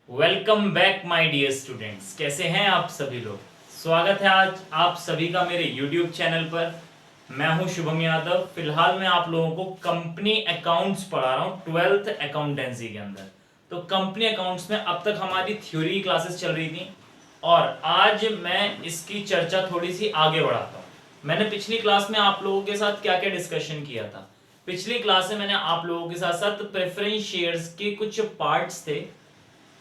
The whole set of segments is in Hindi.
Welcome back my dear students. कैसे हैं आप सभी लोग। स्वागत है आज आप सभी का मेरे यूट्यूब चैनल पर। मैं हूं शुभम यादव। फिलहाल मैं आप लोगों को कंपनी अकाउंट्स पढ़ा रहा हूं 12th अकाउंटेंसी के अंदर। तो कंपनी अकाउंट्स में अब तक हमारी थ्योरी क्लासेस चल रही थी और आज मैं इसकी चर्चा थोड़ी सी आगे बढ़ाता हूं। मैंने पिछली क्लास में आप लोगों के साथ क्या क्या डिस्कशन किया था। पिछली क्लास में मैंने आप लोगों के साथ साथ प्रेफरेंस शेयर्स के कुछ पार्ट्स थे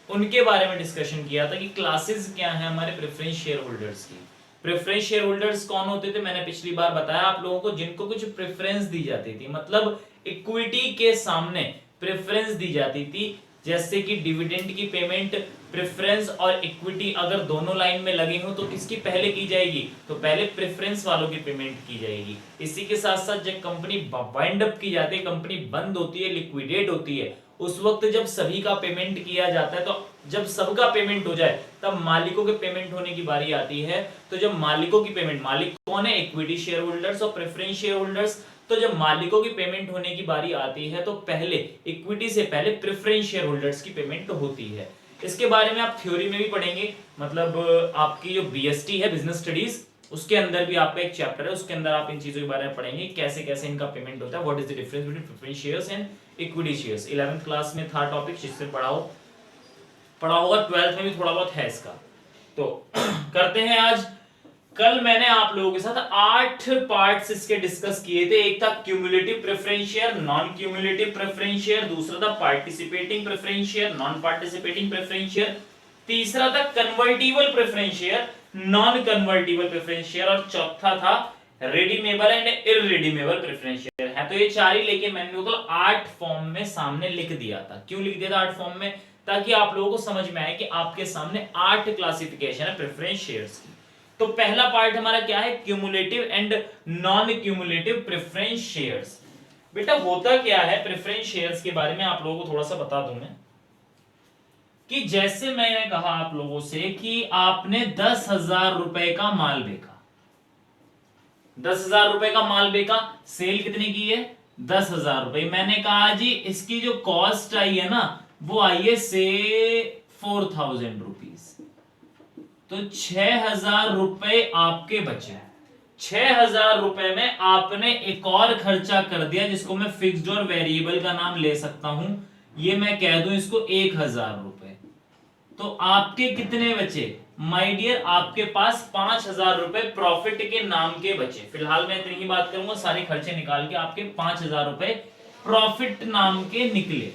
उनके बारे में डिस्कशन किया था कि क्लासेस क्या है हमारे प्रेफरेंस शेयर होल्डर्स की। प्रेफरेंस शेयर होल्डर्स कौन होते थे मैंने पिछली बार बताया आप लोगों को, जिनको कुछ प्रेफरेंस दी जाती थी, मतलब इक्विटी के सामने प्रेफरेंस दी जाती थी। जैसे कि डिविडेंड की पेमेंट प्रेफरेंस और इक्विटी अगर दोनों लाइन में लगे हो तो किसकी पहले की जाएगी, तो पहले प्रेफरेंस वालों की पेमेंट की जाएगी। इसी के साथ साथ जब कंपनी वाइंड अप की जाती है, कंपनी बंद होती है, लिक्विडेट होती है, उस वक्त जब सभी का पेमेंट किया जाता है, तो जब सबका पेमेंट हो जाए तब मालिकों के पेमेंट होने की बारी आती है। तो जब मालिकों की पेमेंट, मालिक कौन है, इक्विटी शेयर होल्डर्स और प्रेफरेंस शेयर होल्डर्स, तो जब मालिकों की पेमेंट होने की बारी आती है तो पहले इक्विटी से पहले प्रेफरेंस शेयर होल्डर्स की पेमेंट होती है। इसके बारे में आप थ्योरी में भी पढ़ेंगे, मतलब आपकी जो बीएसटी है, बिजनेस स्टडीज, उसके अंदर भी आपका एक चैप्टर है, उसके अंदर आप इन चीजों के बारे में पढ़ेंगे, कैसे कैसे इनका पेमेंट होता है, what is the difference between preference shares and equity shares. 11th class में था टॉपिक, जिससे पढ़ा होगा, 12th में भी थोड़ा बहुत है इसका। तो करते हैं आज। कल मैंने आप लोगों के साथ 8 पार्ट्स इसके डिस्कस किए थे। एक था cumulative preference share, non cumulative preference share, दूसरा था participating preference share, non participating preference share, तीसरा था convertible preference share, non convertible preference share, और चौथा था redeemable and irredeemable preference share. है तो ये चार ही, लेकिन मैंने तो 8 फॉर्म में सामने लिख दिया था। क्यों लिख दिया था 8 फॉर्म में, ताकि आप लोगों को समझ में आए कि आपके सामने 8 क्लासिफिकेशन है प्रेफरेंस शेयर्स की। तो पहला पार्ट हमारा क्या है, cumulative and non cumulative preference shares. बेटा होता क्या है प्रेफरेंस शेयर्स के बारे में आप लोगों को थोड़ा सा बता दूं मैं, कि जैसे मैंने कहा आप लोगों से कि आपने 10,000 रुपए का माल बेचा, 10,000 रुपए का माल बेचा, सेल कितने की है, 10,000 रुपए। मैंने कहा जी इसकी जो कॉस्ट आई है ना, वो आई है से 4,000 रुपीज। तो 6,000 रुपए आपके बचे। 6,000 रुपए में आपने एक और खर्चा कर दिया, जिसको मैं फिक्स्ड और वेरिएबल का नाम ले सकता हूं। ये मैं कह दूं इसको 1,000 रुपए। तो आपके कितने बचे माय डियर, आपके पास 5,000 रुपए प्रॉफिट के नाम के बचे। फिलहाल मैं इतनी ही बात करूंगा, सारे खर्चे निकाल के आपके 5,000 रुपए प्रॉफिट नाम के निकले।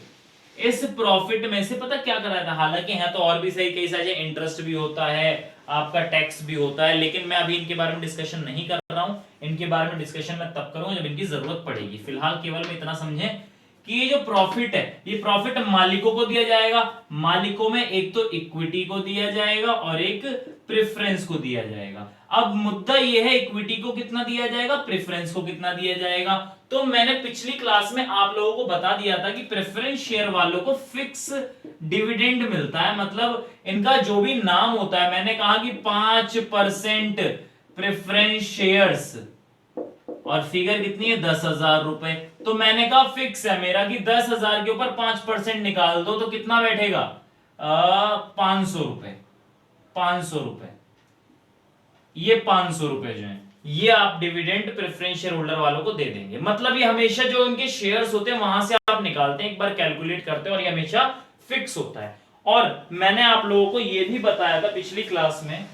इस प्रॉफिट में से पता क्या कराया था, हालांकि है तो और भी सही, कई सारे इंटरेस्ट भी होता है, आपका टैक्स भी होता है, लेकिन मैं अभी इनके बारे में डिस्कशन नहीं कर रहा हूं। इनके बारे में डिस्कशन मैं तब करूंगा जब इनकी जरूरत पड़ेगी। फिलहाल केवल मैं इतना समझें कि ये जो प्रॉफिट है, ये प्रॉफिट मालिकों को दिया जाएगा। मालिकों में एक तो इक्विटी को दिया जाएगा और एक प्रेफरेंस को दिया जाएगा। अब मुद्दा ये है इक्विटी को कितना दिया जाएगा, प्रेफरेंस को कितना दिया जाएगा। तो मैंने पिछली क्लास में आप लोगों को बता दिया था कि प्रेफरेंस शेयर वालों को फिक्स डिविडेंड मिलता है, मतलब इनका जो भी नाम होता है, मैंने कहा कि 5% प्रेफरेंस शेयर्स, और फिगर कितनी है, 10,000 रुपए। तो मैंने कहा फिक्स है मेरा कि 10,000 के ऊपर 5% निकाल दो तो कितना बैठेगा, 500 रुपए। 500 रुपए, ये 500 रुपए जो है ये आप डिविडेंड प्रेफरेंस शेयर होल्डर वालों को दे देंगे। मतलब ये हमेशा जो उनके शेयर्स होते हैं वहां से आप निकालते हैं, एक बार कैलकुलेट करते हैं, और ये हमेशा फिक्स होता है। और मैंने आप लोगों को ये भी बताया था पिछली क्लास में,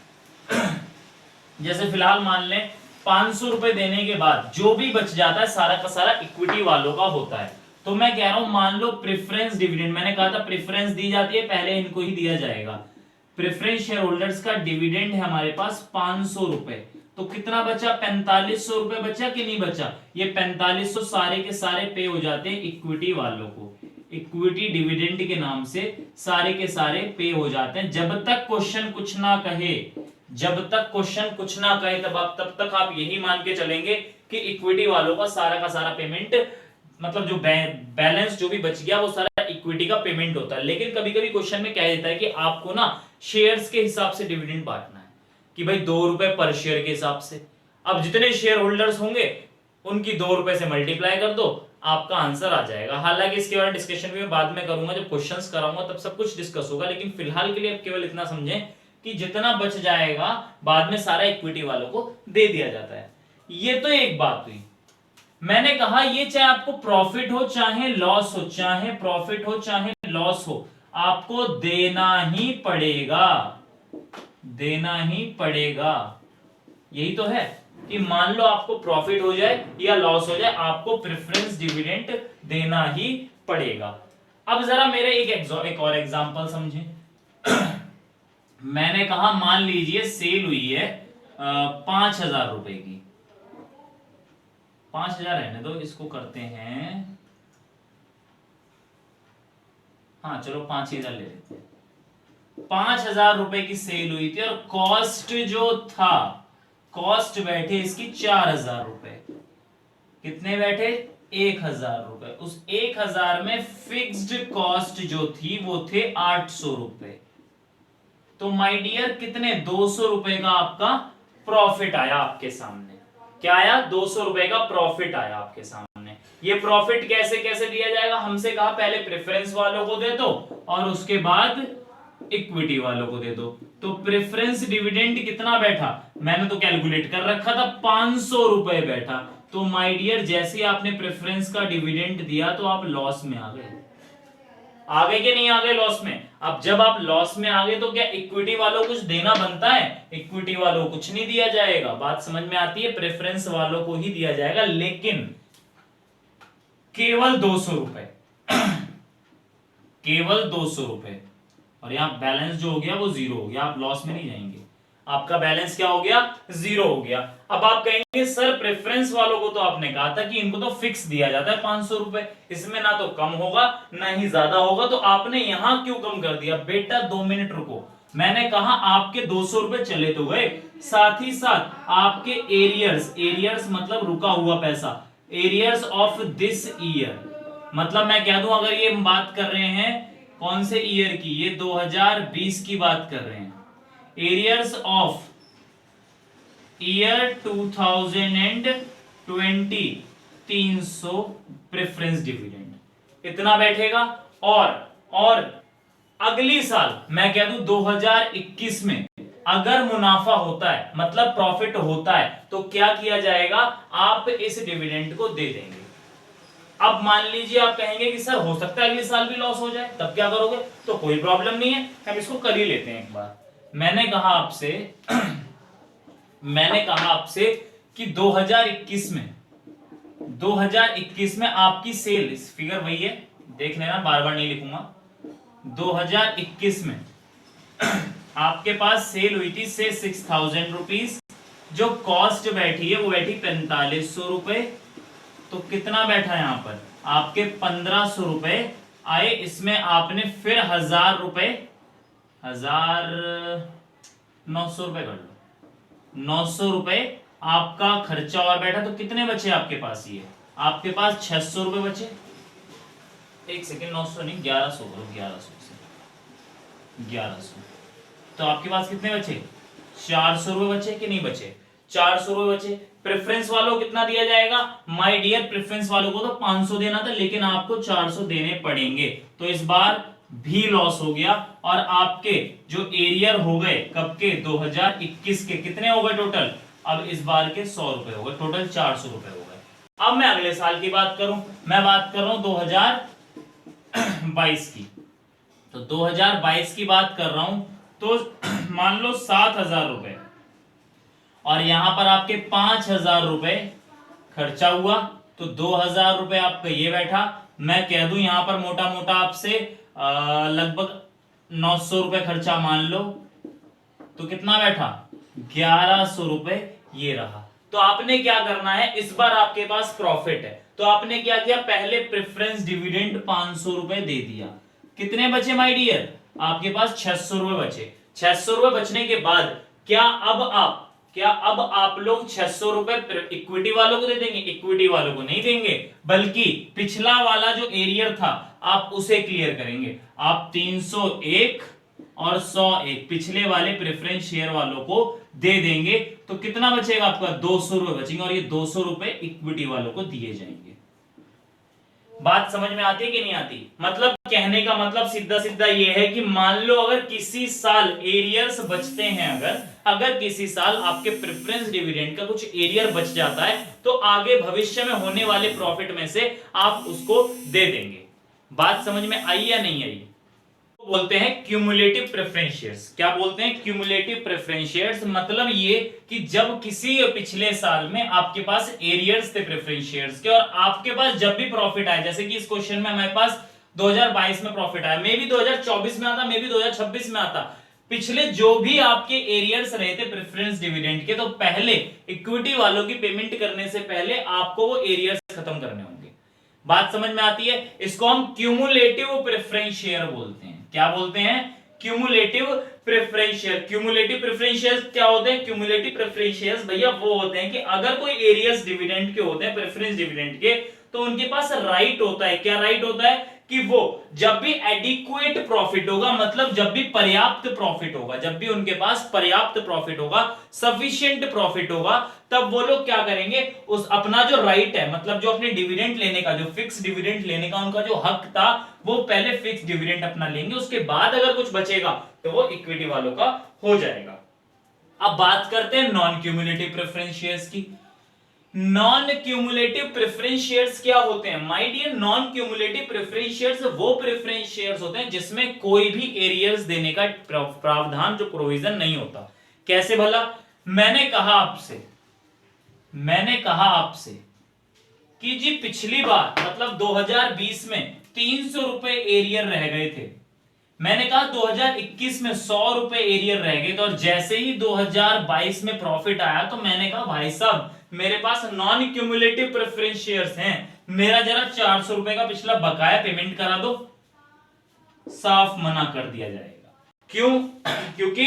जैसे फिलहाल मान लें 500 रुपए देने के बाद जो भी बच जाता है सारा का सारा इक्विटी वालों का होता है। तो मैं कह रहा हूं मान लो प्रेफरेंस डिविडेंड, मैंने कहा था प्रेफरेंस दी जाती है, पहले इनको ही दिया जाएगा। प्रेफरेंस शेयर होल्डर्स का डिविडेंड है हमारे पास 500 रुपए। तो कितना बचा, 4500 रुपए बचा कि नहीं बचा, ये 4500 सारे के सारे पे हो जाते हैं इक्विटी वालों को। इक्विटी डिविडेंड के नाम से सारे के सारे पे हो जाते हैं। जब तक क्वेश्चन कुछ ना कहे, जब तक क्वेश्चन कुछ ना कहे तब तक आप यही मान के चलेंगे कि इक्विटी वालों का सारा पेमेंट, मतलब जो बैलेंस जो भी बच गया वो सारा इक्विटी का पेमेंट होता है। लेकिन कभी कभी क्वेश्चन में कह देता है कि आपको ना शेयर्स के हिसाब से डिविडेंड बांटना है, कि भाई 2 रुपए पर शेयर के हिसाब से। अब जितने शेयर होल्डर्स होंगे उनकी 2 रुपए से मल्टीप्लाई कर दो, आपका आंसर आ जाएगा। हालांकि इसके बारे में डिस्कशन भी मैं बाद में करूंगा, जब क्वेश्चंस कराऊंगा तब सब कुछ डिस्कस होगा, लेकिन फिलहाल के लिए आप केवल इतना समझें कि जितना बच जाएगा बाद में सारा इक्विटी वालों को दे दिया जाता है। ये तो एक बात हुई। मैंने कहा ये चाहे आपको प्रॉफिट हो चाहे लॉस हो, चाहे प्रॉफिट हो चाहे लॉस हो, आपको देना ही पड़ेगा, देना ही पड़ेगा। यही तो है कि मान लो आपको प्रॉफिट हो जाए या लॉस हो जाए, आपको प्रेफरेंस डिविडेंड देना ही पड़ेगा। अब जरा मेरे एक और एग्जांपल समझें। मैंने कहा मान लीजिए सेल हुई है 5,000 रुपए की, 5,000 रहने दो, इसको करते हैं, हाँ चलो 5,000 ले लेते हैं। 5,000 रुपए की सेल हुई थी और कॉस्ट जो था, कॉस्ट बैठे इसकी 4,000 रुपए। कितने बैठे? 1,000 रुपए। उस 1,000 में फिक्स्ड कॉस्ट जो थी वो थे 800 रुपए। तो माय डियर कितने? 200 रुपए का आपका प्रॉफिट आया आपके सामने। क्या आया? 200 रुपए का प्रॉफिट आया आपके सामने। ये प्रॉफिट कैसे कैसे दिया जाएगा? हमसे कहा पहले प्रेफरेंस वालों को दे दो और उसके बाद इक्विटी वालों को दे दो। तो प्रेफरेंस डिविडेंड कितना बैठा? मैंने तो कैलकुलेट कर रखा था, 500 रुपए बैठा। तो माय डियर जैसे आपने प्रेफरेंस का डिविडेंड दिया तो आप लॉस में आ गए। आ गए कि नहीं आ गए लॉस में? अब जब आप लॉस में आ गए तो क्या इक्विटी वालों को कुछ देना बनता है? इक्विटी वालों को कुछ नहीं दिया जाएगा। बात समझ में आती है? प्रेफरेंस वालों को ही दिया जाएगा, लेकिन केवल 200 रुपए केवल 200 रुपए। और यहां बैलेंस जो हो गया वो जीरो हो गया, आप लॉस में नहीं जाएंगे, आपका बैलेंस क्या हो गया? जीरो हो गया। अब आप कहेंगे सर प्रेफरेंस वालों को तो आपने कहा था कि इनको तो फिक्स दिया जाता है 500 रुपए, इसमें ना तो कम होगा ना ही ज्यादा होगा, तो आपने यहां क्यों कम कर दिया? बेटा 2 मिनट रुको। मैंने कहा आपके 200 रुपए चले तो गए, साथ ही साथ आपके एरियर्स, एरियर्स मतलब रुका हुआ पैसा, एरियर्स ऑफ दिस ईयर, मतलब मैं कह दूं अगर ये हम बात कर रहे हैं कौन से ईयर की, ये 2020 की बात कर रहे हैं, arrears of year 2020, 300 preference dividend इतना बैठेगा। और अगली साल मैं कह दूं 2021 में अगर मुनाफा होता है, मतलब प्रॉफिट होता है, तो क्या किया जाएगा? आप इस डिविडेंड को दे देंगे। अब मान लीजिए आप कहेंगे कि सर हो सकता है अगले साल भी लॉस हो जाए, तब क्या करोगे? तो कोई प्रॉब्लम नहीं है, हम इसको कर ही लेते हैं एक बार। मैंने कहा आपसे कि 2021 में आपकी सेल, इस फिगर वही है, देख लेना, बार बार नहीं लिखूंगा। 2021 में आपके पास सेल हुई थी से 6,000 रुपीज, जो कॉस्ट बैठी है वो बैठी 4500 रुपए। तो कितना बैठा यहां पर? आपके 1500 रुपए आए, इसमें आपने फिर 1,000 रुपए, 900 रुपए कर लो, 900 रुपए आपका खर्चा और बैठा। तो कितने बचे आपके पास? ये आपके पास 600 रुपए बचे। एक सेकेंड, 900 नहीं, 1100 करो, 1100 से 1100। तो आपके पास कितने बचे? 400 रुपए बचे कि नहीं बचे? 400 रुपए बचे। प्रेफरेंस वालों को कितना दिया जाएगा? माय डियर प्रेफरेंस वालों को तो 500 देना था, लेकिन आपको 400 देने पड़ेंगे। तो इस बार भी लॉस हो गया और आपके जो एरियर हो गए कब के? 2021 के। कितने हो गए टोटल? अब इस बार के 100 रुपए हो गए, टोटल 400 रुपए हो गए। अब मैं अगले साल की बात करूं, मैं बात कर रहा हूं 2022 की। तो 2022 की बात कर रहा हूं, तो मान लो 7,000 रुपए और यहां पर आपके 5,000 रुपए खर्चा हुआ, तो 2,000 रुपए आपका ये बैठा। मैं कह दूं यहां पर मोटा मोटा आपसे लगभग 900 रुपए खर्चा मान लो, तो कितना बैठा? 1,100 रुपए ये रहा। तो आपने क्या करना है, इस बार आपके पास प्रॉफिट है, तो आपने क्या किया? पहले प्रेफरेंस डिविडेंड 500 रुपए दे दिया। कितने बचे माय डियर? आपके पास 600 रुपए बचे। 600 रुपए बचने के बाद क्या अब आप लोग 600 रुपए इक्विटी वालों को दे देंगे? इक्विटी वालों को नहीं देंगे, बल्कि पिछला वाला जो एरियर था आप उसे क्लियर करेंगे। आप 301 और 101 पिछले वाले प्रेफरेंस शेयर वालों को दे देंगे। तो कितना बचेगा आपका? 200 रुपए बचेंगे और ये 200 रुपए इक्विटी वालों को दिए जाएंगे। बात समझ में आती है कि नहीं आती? मतलब कहने का मतलब सीधा सीधा ये है कि मान लो अगर किसी साल एरियर्स बचते हैं, अगर किसी साल आपके प्रेफरेंस डिविडेंड का कुछ एरियर बच जाता है तो आगे भविष्य में होने वाले प्रॉफिट में से आप उसको दे देंगे। बात समझ में आई या नहीं आई? बोलते हैं क्यूमुलेटिव प्रेफरेंस शेयर्स। क्या बोलते हैं? Cumulative preference shares. मतलब ये कि जब किसी पिछले साल में आपके पास एरियर्स थे प्रेफरेंस शेयर्स के और आपके पास जब भी प्रॉफिट आया, जैसे कि इस क्वेश्चन में हमारे पास 2022 में प्रॉफिट आया, मे भी 2024 में आता, मे भी 2026 में आता, पिछले जो भी आपके एरियर्स रहे थे प्रेफरेंस डिविडेंड के, तो पहले इक्विटी वालों की पेमेंट करने से पहले आपको वो एरियर्स खत्म करने होंगे। बात समझ में आती है? इसको हम क्यूमुलेटिव प्रेफरेंस शेयर बोलते हैं। क्या बोलते हैं? Cumulative preference share. Cumulative preference share क्या होते हैं? क्यूमुलेटिव प्रेफरेंस शेयर्स भैया वो होते हैं कि अगर कोई एरियर्स डिविडेंड के होते हैं, प्रेफरेंस डिविडेंड के, तो उनके पास राइट होता है। क्या राइट होता है? कि वो जब भी एडिक्वेट प्रॉफिट होगा, मतलब जब भी पर्याप्त प्रॉफिट होगा, जब भी उनके पास पर्याप्त प्रॉफिट होगा, सफिशिएंट प्रॉफिट होगा, तब वो लोग क्या करेंगे, उस अपना जो राइट है, मतलब जो अपने डिविडेंड लेने का, जो फिक्स डिविडेंड लेने का उनका जो हक था, वो पहले फिक्स डिविडेंड अपना लेंगे, उसके बाद अगर कुछ बचेगा तो वो इक्विटी वालों का हो जाएगा। अब बात करते हैं नॉन क्यूमुलेटिव प्रेफरेंस शेयर्स की। नॉन क्यूमुलेटिव प्रेफरेंस शेयर्स क्या होते हैं? My dear, non cumulative preference shares वो प्रेफरेंस शेयर्स होते हैं जिसमें कोई भी एरियर्स देने का प्रावधान, जो प्रोविजन नहीं होता। कैसे भला? मैंने कहा आपसे कि जी पिछली बार मतलब 2020 में 300 रुपए एरियर रह गए थे, मैंने कहा 2021 में 100 रुपए एरियर रह गए थे, और जैसे ही 2022 में प्रॉफिट आया तो मैंने कहा भाई साहब मेरे पास नॉन क्यूमुलेटिव प्रेफरेंस शेयर्स हैं, मेरा जरा 400 रुपए का पिछला बकाया पेमेंट करा दो। साफ मना कर दिया जाएगा। क्यों? क्योंकि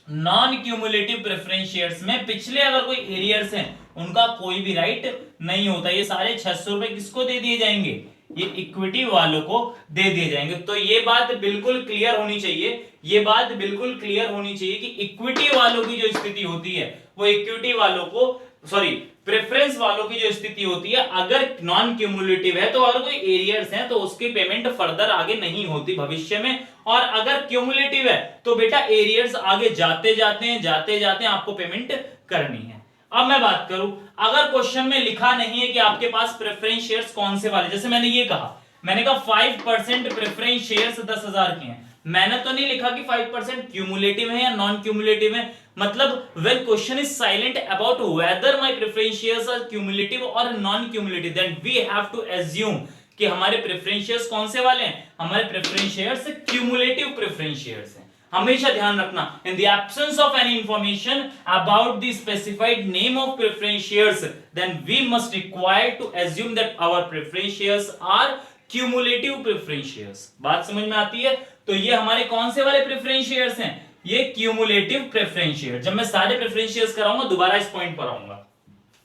नॉन क्यूमुलेटिव प्रेफरेंस शेयर्स में पिछले अगर कोई एरियर्स हैं उनका कोई भी राइट नहीं होता। ये सारे 600 रुपए किसको दे दिए जाएंगे? ये इक्विटी वालों को दे दिए जाएंगे। तो ये बात बिल्कुल क्लियर होनी चाहिए, ये बात बिल्कुल क्लियर होनी चाहिए कि इक्विटी वालों की जो स्थिति होती है वो इक्विटी वालों को, सॉरी, प्रेफरेंस वालों की जो स्थिति होती है, अगर नॉन क्यूमुलेटिव है तो अगर कोई एरियर्स हैं तो उसकी पेमेंट फर्दर आगे नहीं होती भविष्य में, और अगर क्यूमुलेटिव है तो बेटा एरियर्स आगे जाते जाते आपको पेमेंट करनी है। अब मैं बात करूं, अगर क्वेश्चन में लिखा नहीं है कि आपके पास प्रेफरेंस शेयर्स कौन से वाले, जैसे मैंने ये कहा, मैंने कहा 5% प्रेफरेंस शेयर्स 10,000 के हैं, मैंने तो नहीं लिखा कि 5% क्यूमुलेटिव है या नॉन क्यूमुलेटिव है। मतलब when question is silent about whether my preference shares are cumulative or non cumulative, then we have to assume कि हमारे प्रेफरेंस शेयर्स कौन से वाले हैं? हमारे preference shares cumulative preference shares हैं। हमेशा ध्यान रखना, in the absence of any information about the specified name of preference shares, then we must require to assume that our preference shares are cumulative preference shares। बात समझ में आती है? तो ये हमारे कौन से वाले प्रेफरेंस शेयर्स हैं? ये क्यूमुलेटिव प्रेफरेंस शेयर। जब मैं सारे प्रेफरेंस शेयर्स कराऊंगा दोबारा इस पॉइंट पर आऊंगा।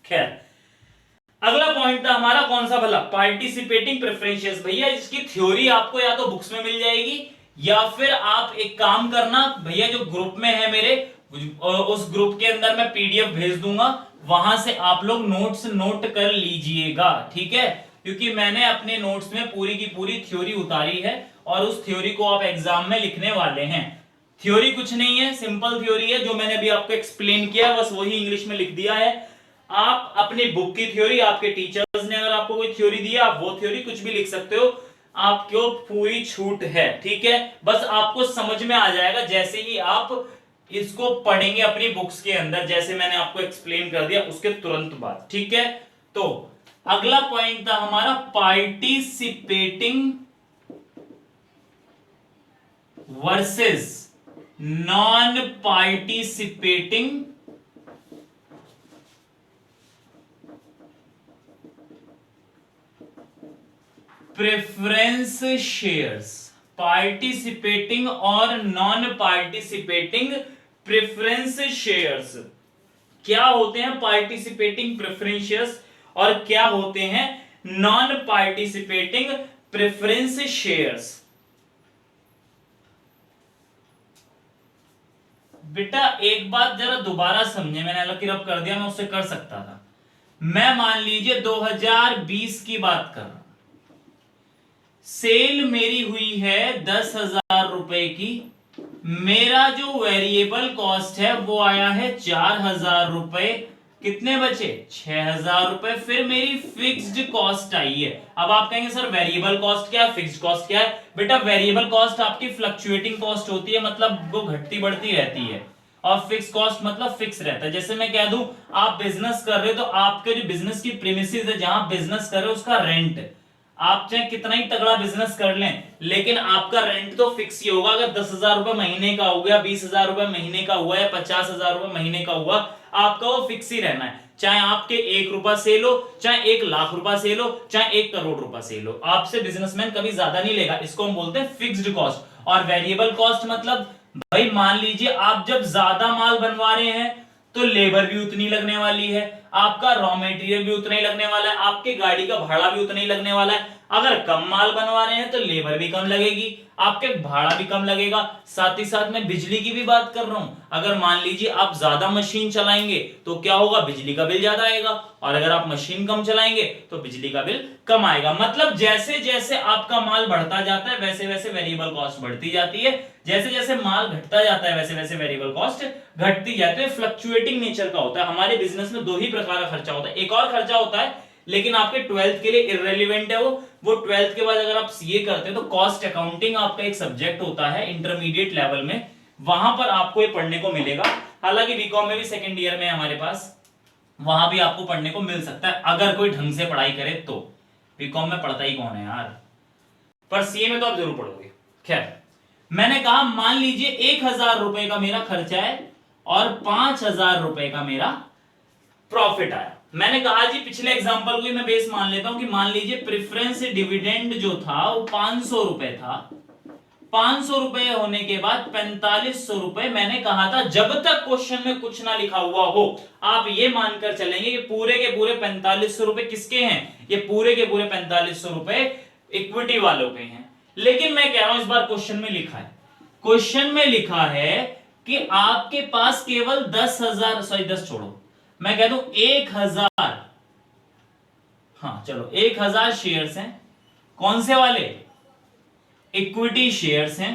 खैर, अगला पॉइंट था हमारा कौन सा भला? Participating preference shares. भैया इसकी थ्योरी आपको या तो बुक्स में मिल जाएगी या फिर आप एक काम करना, भैया जो ग्रुप में है मेरे, उस ग्रुप के अंदर मैं पीडीएफ भेज दूंगा, वहां से आप लोग नोट्स नोट कर लीजिएगा, ठीक है? क्योंकि मैंने अपने नोट्स में पूरी की पूरी थ्योरी उतारी है और उस थ्योरी को आप एग्जाम में लिखने वाले हैं। थ्योरी कुछ नहीं है, सिंपल थ्योरी है, जो मैंने अभी आपको एक्सप्लेन किया बस वही इंग्लिश में लिख दिया है। आप अपनी बुक की थ्योरी, आपके टीचर्स ने अगर आपको कोई थ्योरी दी है, आप वो थ्योरी कुछ भी लिख सकते हो, आपको पूरी छूट है, ठीक है? बस आपको समझ में आ जाएगा जैसे ही आप इसको पढ़ेंगे अपनी बुक्स के अंदर, जैसे मैंने आपको एक्सप्लेन कर दिया उसके तुरंत बाद, ठीक है? तो अगला पॉइंट था हमारा participating versus non participating preference shares. Participating और नॉन पार्टिसिपेटिंग प्रेफरेंस शेयर्स। क्या होते हैं पार्टिसिपेटिंग प्रेफरेंस शेयर्स और क्या होते हैं नॉन पार्टिसिपेटिंग प्रेफरेंस शेयर्स? बेटा एक बात जरा दोबारा समझे, मैंने अलग रब कर दिया, मैं उससे कर सकता था। मैं मान लीजिए 2020 की बात कर रहा हूं, सेल मेरी हुई है 10,000 रुपए की, मेरा जो वेरिएबल कॉस्ट है वो आया है 4,000 रुपए, कितने बचे 6,000 रुपए, फिर मेरी फिक्स्ड कॉस्ट आई है। अब आप कहेंगे सर वेरिएबल कॉस्ट क्या है, फिक्स्ड कॉस्ट क्या है? बेटा वेरिएबल कॉस्ट आपकी फ्लक्चुएटिंग कॉस्ट होती है, मतलब वो घटती बढ़ती रहती है, और फिक्स कॉस्ट मतलब फिक्स रहता है। जैसे मैं कह दूं आप बिजनेस कर रहे हो तो आपके जो बिजनेस की प्रीमिसेस है जहां बिजनेस कर रहे हो उसका रेंट, आप चाहे कितना ही तगड़ा बिजनेस कर लें लेकिन आपका रेंट तो फिक्स ही होगा। अगर 10,000 रुपए महीने का हो गया, 20,000 रुपए महीने का हुआ या 50,000 रुपए महीने का हुआ, आपका वो फिक्स ही रहना है। चाहे आपके 1 रुपया सेल हो, चाहे 1,00,000 रुपया सेल हो, चाहे 1 करोड़ रुपया सेल हो, आपसे बिजनेसमैन कभी ज्यादा नहीं लेगा। इसको हम बोलते हैं फिक्स्ड कॉस्ट। और वेरिएबल कॉस्ट मतलब भाई मान लीजिए आप जब ज्यादा माल बनवा रहे हैं तो लेबर भी उतनी लगने वाली है, आपका रॉ मटेरियल भी उतना ही लगने वाला है, आपके गाड़ी का भाड़ा भी उतना ही लगने वाला है। अगर कम माल बनवा रहे हैं तो लेबर भी कम लगेगी, आपके भाड़ा भी कम लगेगा। साथ ही साथ मैं बिजली की भी बात कर रहा हूं, अगर मान लीजिए आप ज्यादा मशीन चलाएंगे तो क्या होगा, बिजली का बिल ज्यादा आएगा, और अगर आप मशीन कम चलाएंगे तो बिजली का बिल कम आएगा। मतलब जैसे जैसे आपका माल बढ़ता जाता है वैसे वैसे वेरिएबल कॉस्ट बढ़ती जाती है, जैसे जैसे माल घटता जाता है वैसे वैसे वेरिएबल कॉस्ट घटती जाती है। फ्लक्चुएटिंग नेचर का होता है। हमारे बिजनेस में दो ही प्रकार का खर्चा होता है, एक और खर्चा होता है लेकिन आपके 12th के लिए इररेलेवेंट है वो 12th के बाद अगर आप सीए करते हैं तो कॉस्ट अकाउंटिंग आपका एक सब्जेक्ट होता है इंटरमीडिएट लेवल में, वहां पर आपको ये पढ़ने को मिलेगा। हालांकि बीकॉम में भी सेकंड ईयर में हमारे पास, वहां भी आपको पढ़ने को मिल सकता है अगर कोई ढंग से पढ़ाई करे तो। बीकॉम में पढ़ता ही कौन है यार, पर सीए में तो आप जरूर पढ़ोगे। खैर, मैंने कहा मान लीजिए 1,000 रुपए का मेरा खर्चा है और 5,000 रुपए का मेरा प्रॉफिट आया। मैंने कहा जी पिछले एग्जांपल को ही मैं बेस मान लेता हूं कि मान लीजिए प्रेफरेंस डिविडेंड जो था वो 500 रुपए था। 500 रुपए होने के बाद 4500 रुपए मैंने कहा था जब तक क्वेश्चन में कुछ ना लिखा हुआ हो आप ये मानकर चलेंगे कि पूरे के पूरे 4500 रुपए किसके हैं, ये पूरे के पूरे 4500 रुपए इक्विटी वालों के हैं। लेकिन मैं कह रहा हूं इस बार क्वेश्चन में लिखा है, क्वेश्चन में लिखा है कि आपके पास केवल 10,000, सॉरी 10 छोड़ो, मैं कह दूं 1,000, हाँ चलो 1,000 शेयर्स हैं। कौन से वाले, इक्विटी शेयर्स हैं।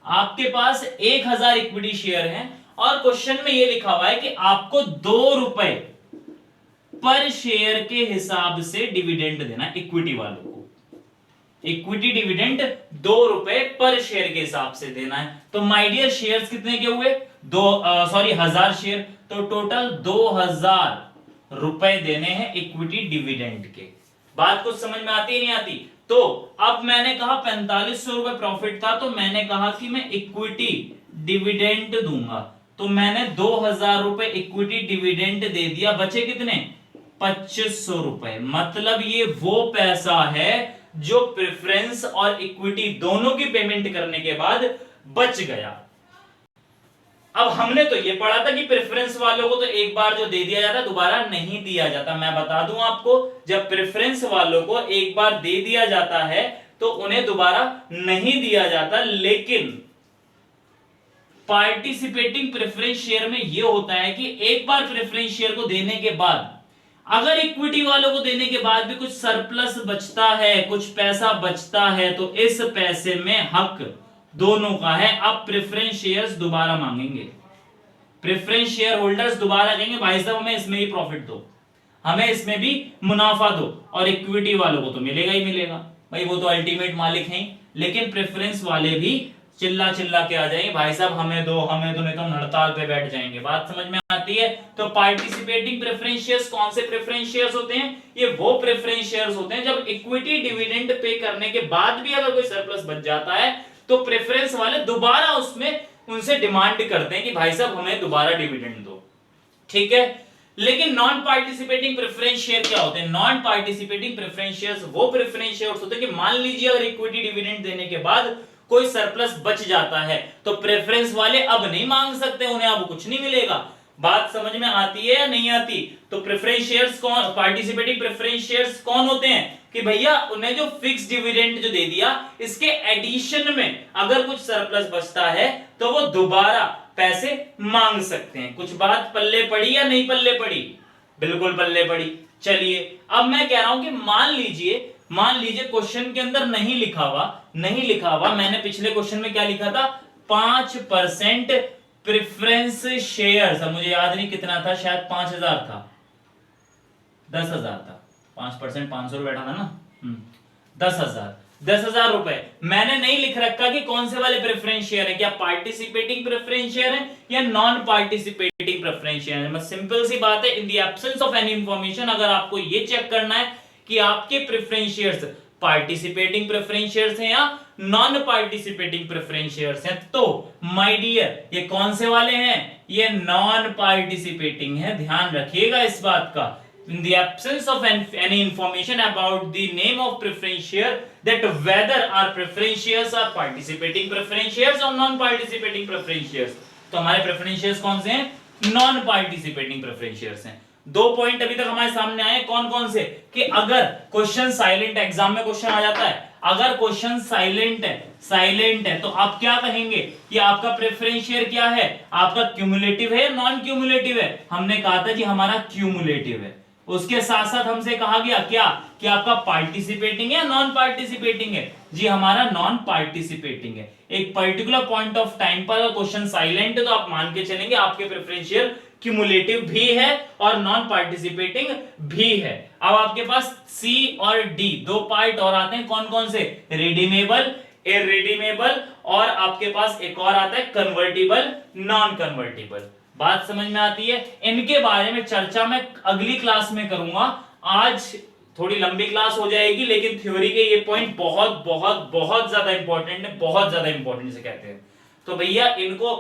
आपके पास 1,000 इक्विटी शेयर हैं और क्वेश्चन में यह लिखा हुआ है कि आपको 2 रुपए पर शेयर के हिसाब से डिविडेंड देना है इक्विटी वालों को। इक्विटी डिविडेंड 2 रुपए पर शेयर के हिसाब से देना है। तो माय डियर शेयर्स कितने के हुए, 1,000 शेयर, तो टोटल 2,000 रुपए देने हैं इक्विटी डिविडेंड के। बात कुछ समझ में आती है नहीं आती? तो अब मैंने कहा 4500 रुपए प्रॉफिट था तो मैंने कहा कि मैं इक्विटी डिविडेंड दूंगा, तो मैंने 2,000 रुपए इक्विटी डिविडेंड दे दिया, बचे कितने 2,500 रुपए। मतलब ये वो पैसा है जो प्रेफरेंस और इक्विटी दोनों की पेमेंट करने के बाद बच गया। अब हमने तो ये पढ़ा था कि प्रेफरेंस वालों को तो एक बार जो दे दिया जाता दोबारा नहीं दिया जाता। मैं बता दूं आपको, जब प्रेफरेंस वालों को एक बार दे दिया जाता है तो उन्हें दोबारा नहीं दिया जाता। लेकिन पार्टिसिपेटिंग प्रेफरेंस शेयर में यह होता है कि एक बार प्रेफरेंस शेयर को देने के बाद अगर इक्विटी वालों को देने के बाद भी कुछ सरप्लस बचता है, कुछ पैसा बचता है, तो इस पैसे में हक दोनों का है। अब प्रेफरेंस शेयर्स दोबारा मांगेंगे, प्रेफरेंस शेयर होल्डर्स दोबारा कहेंगे भाई साहब हमें इसमें भी प्रॉफिट दो, हमें इसमें भी मुनाफा दो, और इक्विटी वालों को तो मिलेगा ही मिलेगा, भाई वो तो अल्टीमेट मालिक हैं। लेकिन प्रेफरेंस वाले भी चिल्ला चिल्ला के आ जाएंगे भाई साहब हमें दो, नहीं तो हम हड़ताल पे बैठ जाएंगे। बात समझ में आती है? तो पार्टिसिपेटिंग प्रेफरेंस शेयर्स कौन से प्रेफरेंस शेयर्स होते हैं? ये वो प्रेफरेंस शेयर्स होते हैं जब इक्विटी डिविडेंड पे करने के बाद भी अगर कोई सरप्लस बच जाता है तो प्रेफरेंस वाले दोबारा उसमें उनसे डिमांड करते हैं कि भाई साहब हमें दोबारा डिविडेंड दो। ठीक है। लेकिन नॉन पार्टिसिपेटिंग प्रेफरेंस शेयर क्या होते हैं? नॉन पार्टिसिपेटिंग प्रेफरेंस शेयर्स वो प्रेफरेंस शेयर्स होते हैं कि मान लीजिए अगर इक्विटी डिविडेंड देने के बाद कोई सरप्लस बच जाता है तो प्रेफरेंस वाले अब नहीं मांग सकते, उन्हें अब कुछ नहीं मिलेगा। बात समझ में आती है या नहीं आती? तो प्रेफरेंस शेयर्स कौन, पार्टिसिपेटिंग प्रेफरेंस शेयर्स कौन होते हैं कि भैया उन्हें जो फिक्स डिविडेंड जो दे दिया इसके एडिशन में अगर कुछ सरप्लस बचता है तो वो दोबारा पैसे मांग सकते हैं। कुछ बात पल्ले पड़ी या नहीं पल्ले पड़ी? बिल्कुल पल्ले पड़ी। चलिए अब मैं कह रहा हूं कि मान लीजिए क्वेश्चन के अंदर नहीं लिखा हुआ, मैंने पिछले क्वेश्चन में क्या लिखा था, 5% प्रेफरेंस शेयर, अब मुझे याद नहीं कितना था, शायद 5000 था, 10,000 था, 5% 500 बैठा था ना, 10,000 रुपए। मैंने नहीं लिख रखा कि कौन से वाले प्रेफरेंस शेयर है, क्या पार्टिसिपेटिंग प्रेफरेंस शेयर है या नॉन पार्टिसिपेटिंग प्रेफरेंस शेयर है। बस सिंपल सी बात है, in the absence of any information अगर आपको ये चेक करना है कि आपके preference shares participating preference shares हैं या नॉन पार्टिसिपेटिंग प्रेफरेंस शेयर्स हैं, तो माय डियर ये कौन से वाले हैं, ये नॉन पार्टिसिपेटिंग है, ध्यान रखिएगा इस बात का। In the absence of any information about the name of preference share, that whether our preference shares are participating preference shares or non-participating preference shares, तो हमारे preference shares कौन से हैं, non-participating preference shares हैं। दो पॉइंट अभी तक हमारे सामने आए, कौन कौन से, कि अगर क्वेश्चन साइलेंट, एग्जाम में क्वेश्चन आ जाता है, अगर क्वेश्चन साइलेंट है तो आप क्या कहेंगे कि आपका प्रेफरेंस शेयर क्या है, आपका क्यूमुलेटिव है या नॉन क्यूमुलेटिव है। हमने कहा था कि हमारा क्यूमुलेटिव है। उसके साथ साथ हमसे कहा गया क्या कि आपका पार्टिसिपेटिंग है नॉन पार्टिसिपेटिंग है, जी हमारा नॉन पार्टिसिपेटिंग है। एक पर्टिकुलर पॉइंट ऑफ टाइम पर क्वेश्चन साइलेंट है तो आप मान के चलेंगे आपके प्रेफरेंस शेयर क्यूमुलेटिव भी है और नॉन पार्टिसिपेटिंग भी है। अब आपके पास सी और डी दो पार्ट और आते हैं, कौन कौन से, रिडीमेबल, इररिडीमेबल, और आपके पास एक और आता है कन्वर्टिबल, नॉन कन्वर्टिबल। बात समझ में आती है। इनके बारे में चर्चा मैं अगली क्लास में करूंगा, आज थोड़ी लंबी क्लास हो जाएगी, लेकिन थ्योरी के ये पॉइंट बहुत बहुत बहुत ज्यादा इंपॉर्टेंट है, बहुत ज्यादा इंपॉर्टेंट से कहते हैं। तो भैया इनको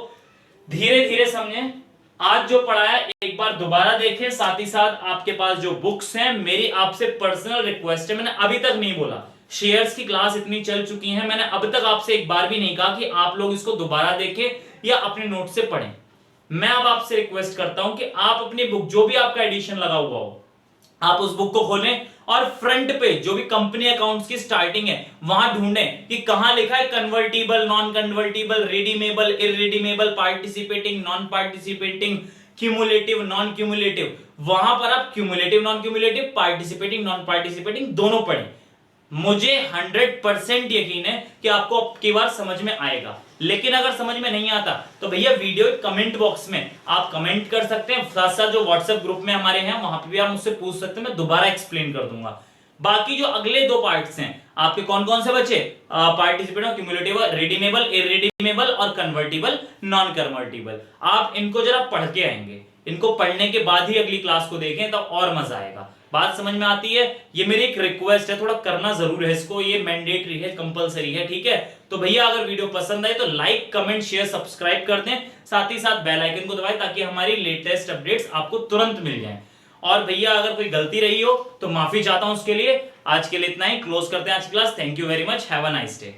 धीरे धीरे समझें, आज जो पढ़ा है एक बार दोबारा देखें, साथ ही साथ आपके पास जो बुक्स हैं, मेरी आपसे पर्सनल रिक्वेस्ट है, मैंने अभी तक नहीं बोला, शेयर्स की क्लास इतनी चल चुकी है, मैंने अब तक आपसे एक बार भी नहीं कहा कि आप लोग इसको दोबारा देखें या अपने नोट से पढ़ें। मैं अब आपसे रिक्वेस्ट करता हूं कि आप अपनी बुक, जो भी आपका एडिशन लगा हुआ हो, आप उस बुक को खोलें और फ्रंट पे जो भी कंपनी अकाउंट्स की स्टार्टिंग है वहां ढूंढें कि कहां लिखा है convertible, non convertible, redeemable, irredeemable, participating, non participating, cumulative, non cumulative. वहां पर आप cumulative, non cumulative, participating, non participating दोनों पढ़ें। मुझे 100% यकीन है कि आपको अब की बार समझ में आएगा। लेकिन अगर समझ में नहीं आता तो भैया वीडियो कमेंट बॉक्स में आप कमेंट कर सकते हैं, साथ साथ जो व्हाट्सएप ग्रुप में हमारे हैं वहां पे भी आप मुझसे पूछ सकते हैं, मैं दोबारा एक्सप्लेन कर दूंगा। बाकी जो अगले दो पार्ट्स हैं आपके कौन कौन से बचे, पार्टिसिपेट, क्यूमुलेटिव, रिडीमेबल, इररिडीमेबल और कन्वर्टिबल, नॉन कन्वर्टिबल, आप इनको जरा पढ़ के आएंगे। इनको पढ़ने के बाद ही अगली क्लास को देखें तो और मजा आएगा। बात समझ में आती है। ये मेरी एक रिक्वेस्ट है, थोड़ा करना जरूर है इसको, ये मैंडेटरी है, कंपलसरी है, ठीक है। तो भैया अगर वीडियो पसंद आए तो लाइक, कमेंट, शेयर, सब्सक्राइब कर दें, साथ ही साथ बेल आइकन को दबाएं ताकि हमारी लेटेस्ट अपडेट्स आपको तुरंत मिल जाएं। और भैया अगर कोई गलती रही हो तो माफी चाहता हूं उसके लिए। आज के लिए इतना ही, क्लोज करते हैं आज की class. Thank you very much, have a nice day.